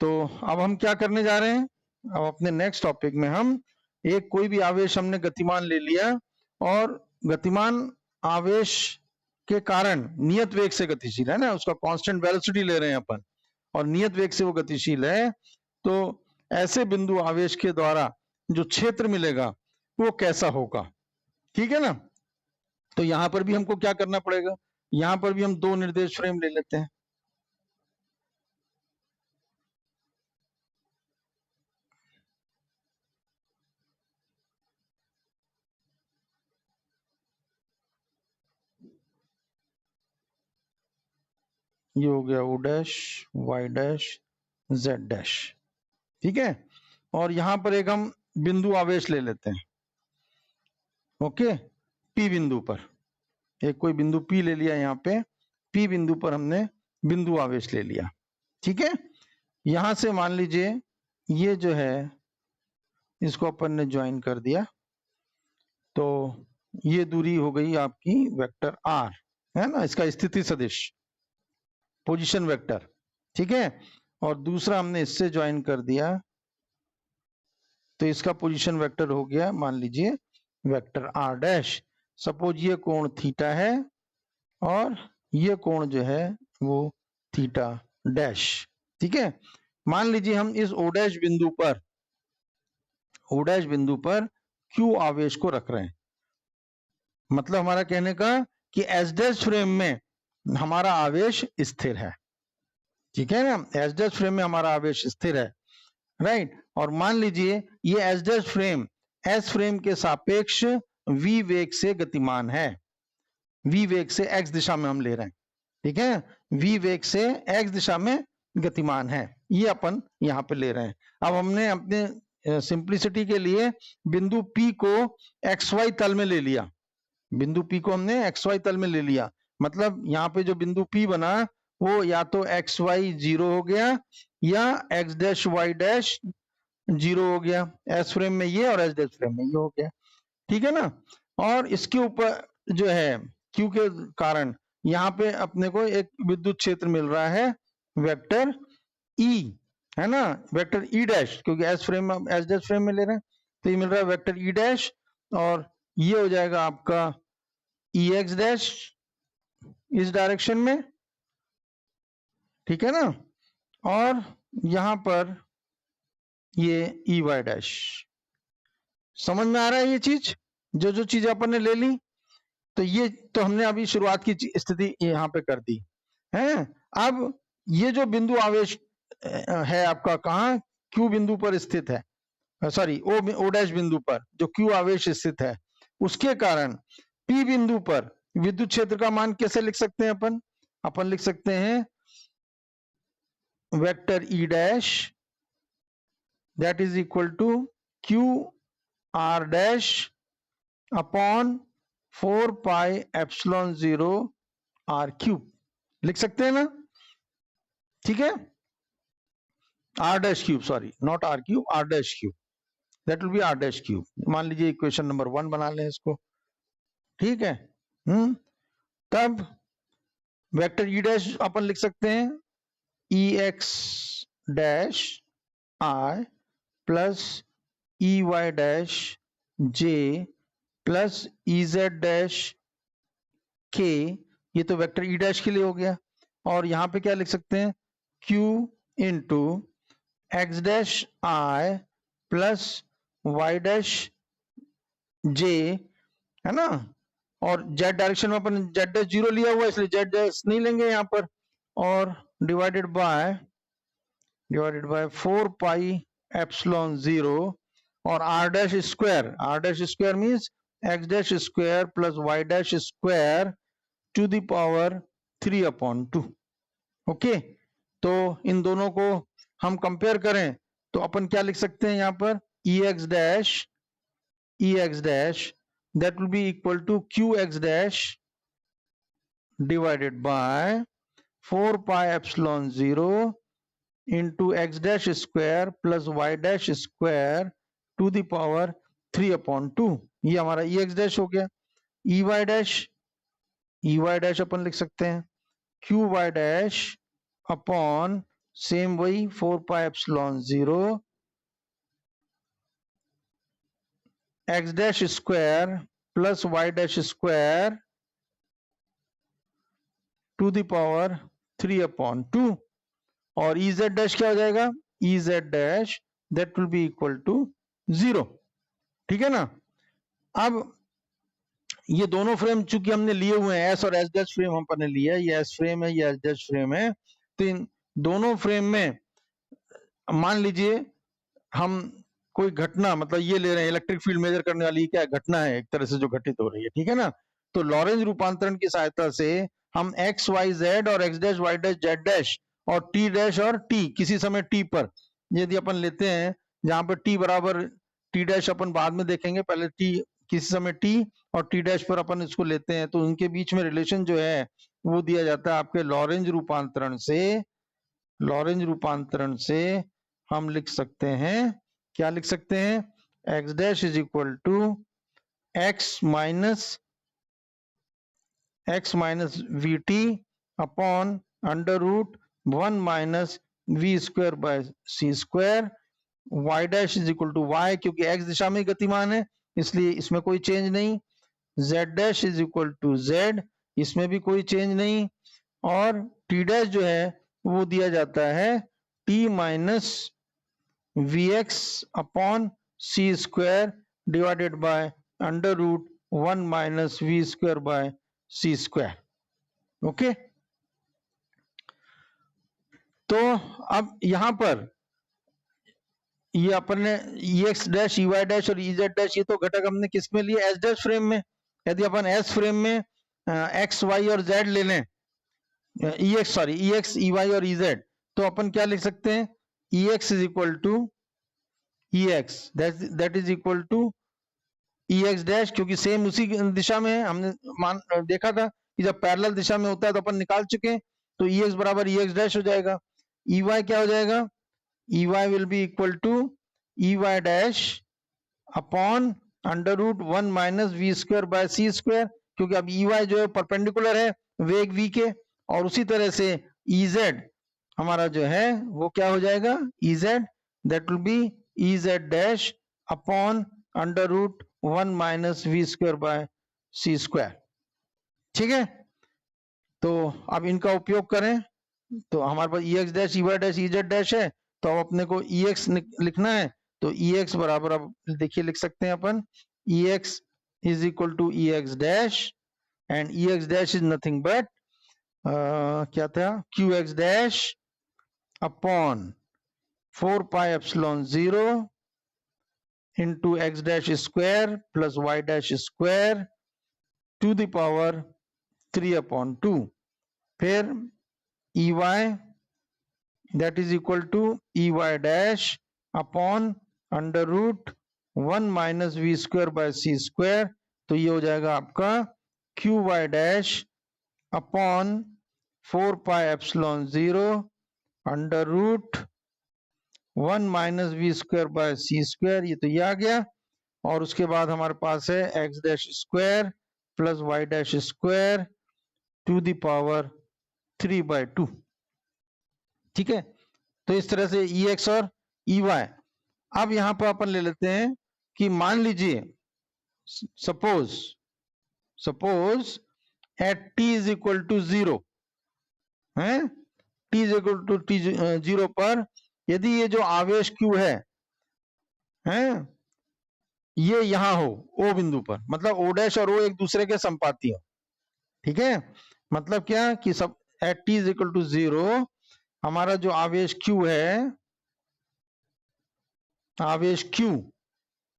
तो अब हम क्या करने जा रहे हैं, अब अपने नेक्स्ट टॉपिक में हम एक कोई भी आवेश हमने गतिमान ले लिया और गतिमान आवेश के कारण नियत वेग से गतिशील है ना, उसका कांस्टेंट वेलोसिटी ले रहे हैं अपन और नियत वेग से वो गतिशील है, तो ऐसे बिंदु आवेश के द्वारा जो क्षेत्र मिलेगा वो कैसा होगा, ठीक है ना। तो यहां पर भी हमको क्या करना पड़ेगा, यहां पर भी हम दो निर्देश फ्रेम ले लेते हैं। ये हो गया O dash, Y dash, Z dash, ठीक है। और यहां पर एक हम बिंदु आवेश ले लेते हैं, ओके, P बिंदु पर एक कोई बिंदु P ले लिया, यहाँ पे P बिंदु पर हमने बिंदु आवेश ले लिया, ठीक है। यहां से मान लीजिए ये जो है इसको अपन ने ज्वाइन कर दिया, तो ये दूरी हो गई आपकी वेक्टर R, है ना, इसका स्थिति सदिश, पोजीशन वेक्टर, ठीक है। और दूसरा हमने इससे ज्वाइन कर दिया, तो इसका पोजीशन वेक्टर हो गया मान लीजिए वेक्टर R डैश। सपोज ये कोण थीटा है और ये कोण जो है वो थीटा डैश, ठीक है। मान लीजिए हम इस O डैश बिंदु पर Q आवेश को रख रहे हैं, मतलब हमारा कहने का कि S डैश फ्रेम में हमारा आवेश स्थिर है, ठीक है ना, S डैश फ्रेम में हमारा आवेश स्थिर है, राइट। और मान लीजिए ये S dash frame S frame के सापेक्ष V वेग से गतिमान है, V वेग से X दिशा में हम ले रहे हैं, ठीक है, V वेग से X दिशा में गतिमान है, ये अपन यहाँ पे ले रहे हैं। अब हमने अपने सिंप्लिसिटी के लिए बिंदु P को XY तल में ले लिया, बिंदु P को हमने XY तल में ले लिया, मतलब यहाँ पे जो बिंदु P बना वो या तो XY 0 हो गया या X डैश Y डैश 0 हो गया, S फ्रेम में ये और S डैश फ्रेम में ये हो गया, ठीक है ना। और इसके ऊपर जो है Q के कारण यहाँ पे अपने को एक विद्युत क्षेत्र मिल रहा है वेक्टर E, है ना, वेक्टर E डैश, क्योंकि S फ्रेम में S डैश फ्रेम में ले रहे हैं, तो ये मिल रहा है वेक्टर E डैश, और ये हो जाएगा आपका EX डैश इस डायरेक्शन में, ठीक है ना। और यहां पर ये EY डैश, समझ में आ रहा है ये चीज, जो चीज अपन ने ले ली, तो ये तो हमने अभी शुरुआत की स्थिति यहाँ पे कर दी है। अब ये जो बिंदु आवेश है आपका कहाँ, Q बिंदु पर स्थित है, सॉरी O डैश बिंदु पर जो Q आवेश स्थित है, उसके कारण P बिंदु पर विद्युत क्षेत्र का मान कैसे लिख सकते हैं अपन लिख सकते हैं vector E dash that is equal to Q R dash upon 4 pi epsilon 0 R cube, लिख सकते हैं ना, ठीक है, R dash cube, sorry not R cube, R dash cube, that will be R dash cube. मान लीजिए equation number 1 बना लें इसको, ठीक है। तब वेक्टर E डैश अपन लिख सकते हैं EX dash I plus EY dash J plus EZ dash K, ये तो वेक्टर E डैश के लिए हो गया। और यहां पे क्या लिख सकते हैं Q into X dash I plus Y dash J, है ना, और Z डायरेक्शन में अपन Z डैश 0 लिया हुआ है इसलिए Z डैश नहीं लेंगे यहाँ पर, और डिवाइडेड बाय 4 पाई एप्सिलॉन 0 और R dash square means X dash square plus Y dash square to the power 3/2, okay. तो इन दोनों को हम कंपेयर करें तो अपन क्या लिख सकते हैं यहाँ पर EX dash that will be equal to QX dash divided by 4 pi epsilon 0 into X dash square plus Y dash square to the power 3/2, ये हमारा EX dash हो गया। EY dash अपन लिख सकते हैं QY dash अपॉन सेम वही 4 pi epsilon 0 X dash square plus Y dash square to the power 3/2 और E Z dash क्या हो जाएगा, E Z dash that will be equal to 0। ठीक है ना। अब ये दोनों फ्रेम चूंकि हमने लिए हुए हैं, एस और एस डैश फ्रेम हमने लिया है, ये एस फ्रेम है, ये एस डैश फ्रेम है, तो इन दोनों फ्रेम में मान लीजिए हम कोई घटना, मतलब ये ले रहे हैं इलेक्ट्रिक फील्ड मेजर करने वाली क्या घटना है एक तरह से जो घटित हो रही है, ठीक है ना। तो लॉरेंज रूपांतरण की सहायता से हम एक्स वाई जेड और X dash Y dash Z dash और टी डैश और टी किसी समय टी पर यदि अपन लेते हैं, जहां पर टी बराबर टी डैश अपन बाद में देखेंगे, पहले टी किसी समय टी और टी डैश पर अपन इसको लेते हैं, तो उनके बीच में रिलेशन जो है वो दिया जाता है आपके लॉरेंज रूपांतरण से। लॉरेंज रूपांतरण से हम लिख सकते हैं, क्या लिख सकते हैं, X dash is equal to X minus V T upon under root 1 minus we square by C square, y dash is equal to Y, क्योंकि x दिशा में गतिमान है इसलिए इसमें कोई चेंज नहीं, z dash is equal to z, इसमें भी कोई चेंज नहीं, और t डैश जो है वो दिया जाता है t minus V X upon C square divided by under root 1 minus we square by C square. Okay, तो अब यहां पर ये अपन ने X dash E Y dash और ई जेड डैश ये तो घटक हमने किस में लिए, एस डैश फ्रेम में। यदि अपन एस फ्रेम में एक्स वाई और जेड ले लें, ई एक्स ई वाई और ई जेड, तो अपन क्या लिख सकते हैं, E x is equal to E x that is equal to E x dash, क्योंकि सेम उसी दिशा में है, हमने देखा था कि जब पैरेलल दिशा में होता है तो अपन निकाल चुके हैं, तो ई एक्स बराबर ई एक्स डैश हो जाएगा। ई वाई क्या हो जाएगा, E Y will be equal to E Y dash upon under root 1 minus we square by C square, क्योंकि अब ई वाई जो है परपेंडिकुलर है वेग v के, और उसी तरह से ई जेड हमारा जो है वो क्या हो जाएगा, E z that will be E Z dash upon under root 1 minus we square by C square. ठीक है, तो अब इनका उपयोग करें, तो हमारे पास E x dash E Y dash E Z dash है, तो अब अपने को ई एक्स लिखना है, तो ई एक्स बराबर अब देखिए लिख सकते हैं अपन, E x is equal to E x dash, and E x dash is nothing but क्या था, q x dash upon 4 pi epsilon 0 into x dash square plus Y dash square to the power 3/2, फिर E y that is equal to E Y dash upon under root 1 minus we square by C square, तो ये हो जाएगा आपका q y dash upon 4 pi epsilon 0 under root 1 minus we square by C square, ये तो ये आ गया, और उसके बाद हमारे पास है X dash square plus Y dash square to the power 3/2। ठीक है, तो इस तरह से ई एक्स और ई वाई। अब यहां पर अपन ले लेते हैं कि मान लीजिए suppose at T is equal to 0 है, T is equal to T 0 पर यदि ये जो आवेश क्यू है ये यहां हो ओ बिंदु पर, मतलब ओ डैश और ओ एक दूसरे के संपाती हो। ठीक है, मतलब क्या कि सब at T is equal to 0 हमारा जो आवेश Q है, आवेश Q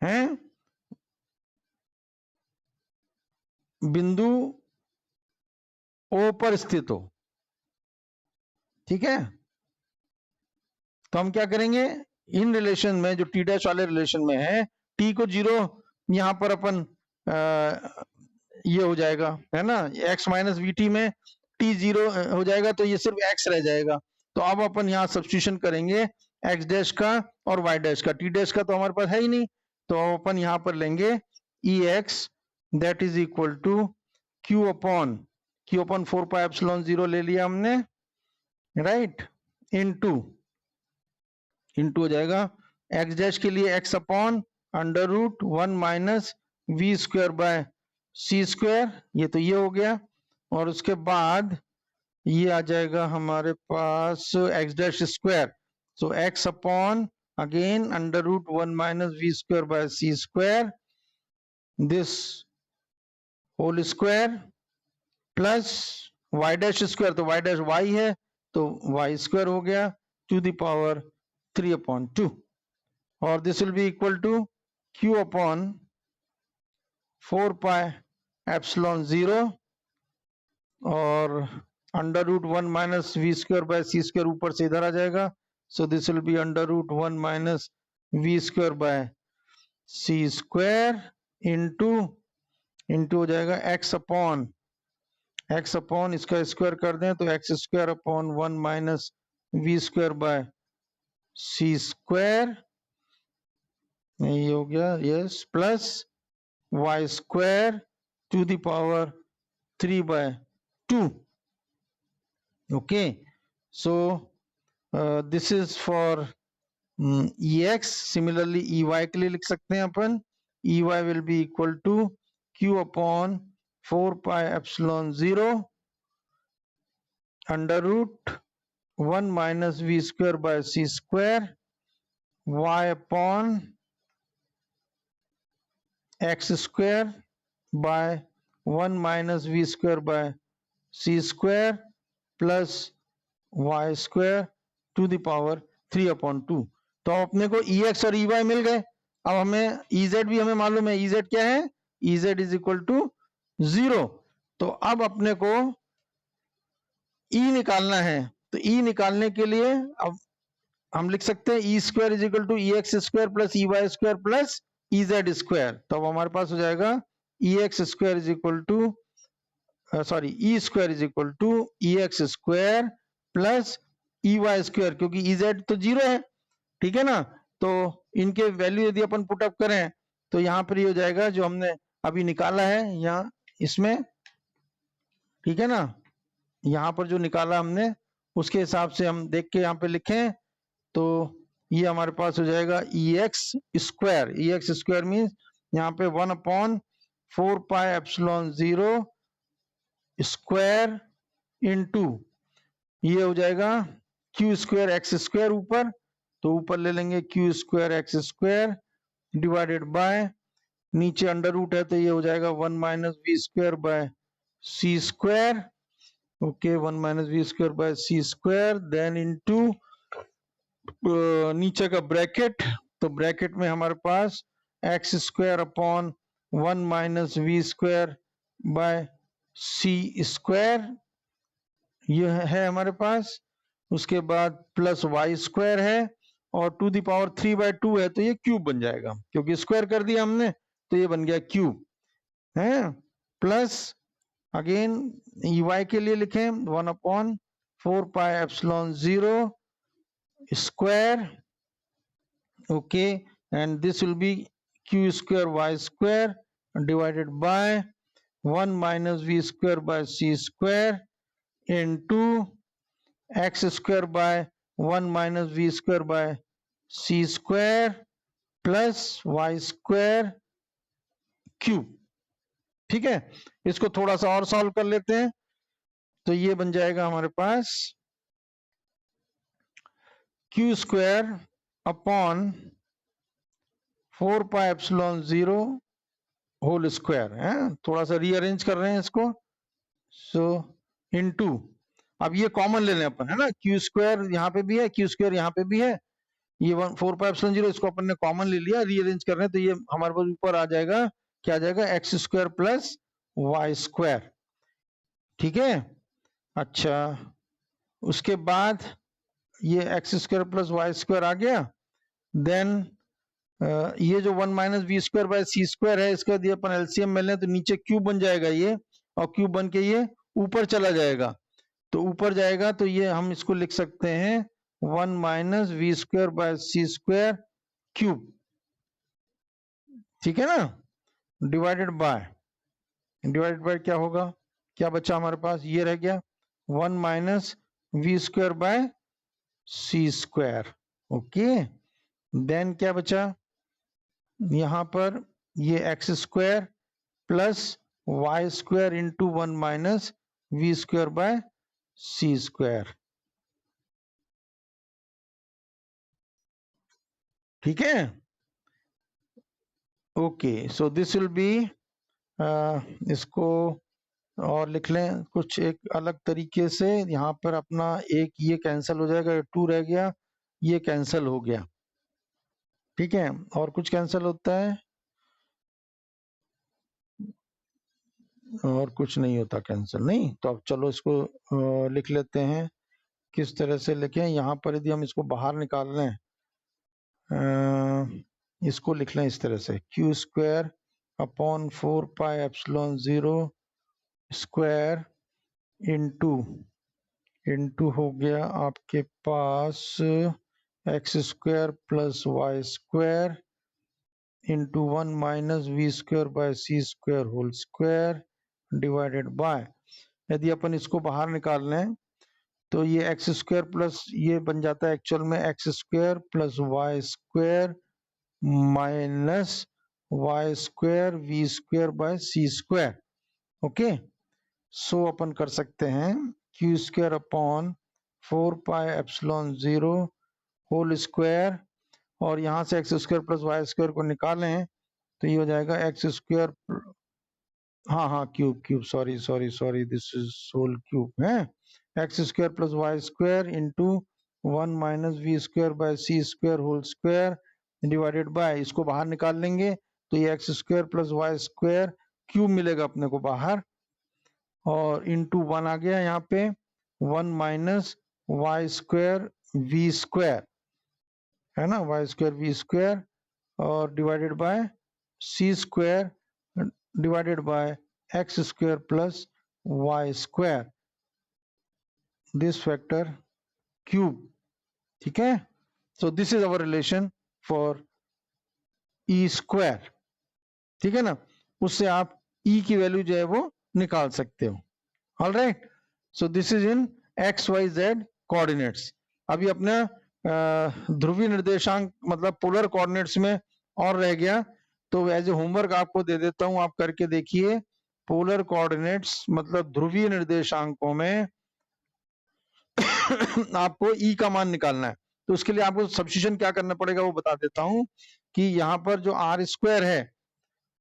है बिंदु O पर स्थित हो। ठीक है, तो हम क्या करेंगे, इन रिलेशन में जो टी डैश वाले रिलेशन में है, टी को 0 यहां पर अपन ये हो जाएगा है ना, x माइनस वी टी में टी 0 हो जाएगा, तो ये सिर्फ x रह जाएगा। तो अब अपन यहाँ सब्स्टिट्यूशन करेंगे x डैश का और y डैश का, t डैश का तो हमारे पास है ही नहीं, तो अपन यहाँ पर लेंगे E x that is equal to q upon 4 pi epsilon 0 ले लिया हमने, राइट, इंटू हो जाएगा एक्स डैश के लिए x upon under root 1 minus we square by C square, ये तो ये हो गया। और उसके बाद ये आ जाएगा हमारे पास x dash square, so x upon again under root 1 minus we square by C square, this whole square plus y dash square, तो y डैश y है तो y स्क्वायर हो गया टू द पावर 3/2, और this will be equal to q upon 4 pi epsilon 0 और under root 1 minus we square by C square ऊपर से इधर आ जाएगा, so this will be under root 1 minus we square by C square into हो जाएगा x upon इसका square कर दें तो X square upon 1 minus we square by C square, ये हो गया yes, plus Y square to the power 3/2। Okay, so this is for ex। Similarly ey के लिए लिख सकते हैं अपन, ey will be equal to q upon 4 pi epsilon 0 under root 1 minus we square by C square y upon x square by 1 minus we square by C square plus Y square to the power 3/2। तो अपने को ex और ey मिल गए। अब हमें ez भी हमें मालूम है, ez क्या है, ez इज इक्वल टू 0। तो अब अपने को e निकालना है, तो e निकालने के लिए अब हम लिख सकते हैं E square is equal to E x square plus E y square plus E z square. तो अब हमारे पास हो जाएगा E x square is equal to sorry E square is equal to E x square plus E y square, क्योंकि E Z तो 0 है, ठीक है ना। तो इनके वैल्यू यदि अपन पुट अप करें तो यहाँ पर ये हो जाएगा जो हमने अभी निकाला है यहाँ इसमें, ठीक है ना। यहाँ पर जो निकाला हमने उसके हिसाब से हम देख के यहाँ पे लिखें तो ये हमारे पास हो जाएगा ई एक्स स्क्वायर मीन्स यहाँ पे 1/4 पाई एप्सिलॉन 0 स्क्वायर इनटू ये हो जाएगा क्यू स्क्वायर एक्स स्क्वायर ऊपर, तो ऊपर ले लेंगे q square x square divided by नीचे अंडर रूट है तो ये हो जाएगा 1 minus we square by C square, okay 1 minus we square by C square, then into नीचे का ब्रैकेट, तो ब्रैकेट में हमारे पास x square upon 1 minus we square by C square ये है हमारे पास। उसके बाद प्लस वाई स्क्वायर है और टू द पावर 3/2 है तो ये क्यूब बन जाएगा, क्योंकि स्क्वायर कर दिया हमने तो ये बन गया क्यूब है। प्लस अगेन ई वाई के लिए लिखें 1/4 पाई epsilon 0 square, okay, and this will be q square y square divided by 1 minus v square by c square into x square by 1 minus v square by c square plus y square cube. ठीक है, इसको थोड़ा सा और solve कर लेते हैं तो ये बन जाएगा हमारे पास q square upon 4 pi epsilon 0 whole square है, थोड़ा सा रीअरेंज कर रहे हैं इसको, सो इनटू अब ये कॉमन ले लें अपन है ना, क्यू स्क्वायर यहाँ पे भी है क्यू स्क्वायर यहाँ पे भी है, ये 4 पाई एप्सिलॉन 0 इसको अपन ने कॉमन ले लिया, रीअरेंज कर रहे हैं तो ये हमारे पास ऊपर आ जाएगा, क्या आ जाएगा x square plus Y square, ठीक है। अच्छा उसके बाद ये x square plus Y square आ गया, देन ये जो 1 minus we square by C square है इसका यदि अपन एलसीएम में लें तो नीचे क्यूब बन जाएगा ये, और क्यूब बन के ये ऊपर चला जाएगा, तो ऊपर जाएगा तो ये हम इसको लिख सकते हैं 1 minus we square by C square cube, ठीक है ना, डिवाइडेड बाय क्या होगा, क्या बचा हमारे पास, ये रह गया 1 minus we square by C square. Okay, then क्या बचा यहां पर, ये x square plus Y square into 1 minus we square by C square. ठीक है, okay, so this will be, इसको और लिख लें कुछ एक अलग तरीके से। यहाँ पर अपना एक ये कैंसिल हो जाएगा, 2 रह गया, ये कैंसिल हो गया। ठीक है, और कुछ कैंसिल होता है और कुछ नहीं होता कैंसिल, नहीं। तो अब चलो इसको लिख लेते हैं। किस तरह से लिखें, यहाँ पर यदि हम इसको बाहर निकाल लें, इसको लिख लें इस तरह से, q square upon 4 pi epsilon 0 square into हो गया आपके पास x square plus Y square into 1 minus we square by C square whole square divided by, यदि अपन इसको बाहर निकाल लें तो ये एक्स स्क्वायर प्लस ये बन जाता है एक्चुअल में x square plus Y square minus y square v square by C square. Okay, so अपन कर सकते हैं q square upon 4 pi epsilon 0 whole square, और यहाँ से x square plus Y square को निकालें तो ये हो जाएगा एक्स स्क्वायर, हाँ cube sorry this is whole cube है, x square plus Y square into 1 minus we square by C square whole square divided by, इसको बाहर निकाल लेंगे तो ये x square plus Y square cube मिलेगा अपने को बाहर, और इंटू 1 आ गया यहाँ पे 1 minus y square v square, है ना, वाई स्क्वायर वी स्क्वायर, और divided by C square divided by x square plus Y square, this factor cube. ठीक है, so this is our relation for e square. ठीक है ना, उससे आप ई की वैल्यू जो है वो निकाल सकते हो। All right, so this is in x Y z coordinates. अभी अपना ध्रुवीय निर्देशांक मतलब पोलर कोऑर्डिनेट्स में और रह गया, तो एज ए होमवर्क आपको दे देता हूं, आप करके देखिए। पोलर कोऑर्डिनेट्स मतलब ध्रुवीय निर्देशांकों में आपको ई का मान निकालना है, तो उसके लिए आपको सब्स्टिट्यूशन क्या करना पड़ेगा वो बता देता हूं कि यहाँ पर जो आर स्क्वायर है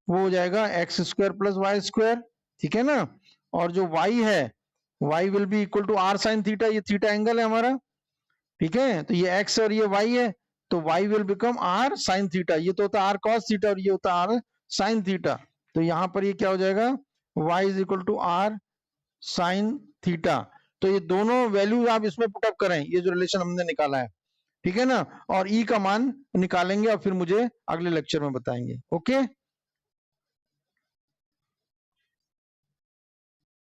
वो हो जाएगा x square plus Y square. ठीक है ना, और जो y है y will be equal to r sine theta, ये थीटा एंगल है हमारा। ठीक है, तो ये x और ये y है, तो y will become r sine theta, ये तो होता है आर कॉस थीटा और ये होता है आर साइन थीटा, तो यहाँ पर ये क्या हो जाएगा y is equal to r sine theta. तो ये दोनों वैल्यूज आप इसमें पुटअप करें, ये जो रिलेशन हमने निकाला है। ठीक है ना, और ई का मान निकालेंगे और फिर मुझे अगले लेक्चर में बताएंगे। ओके।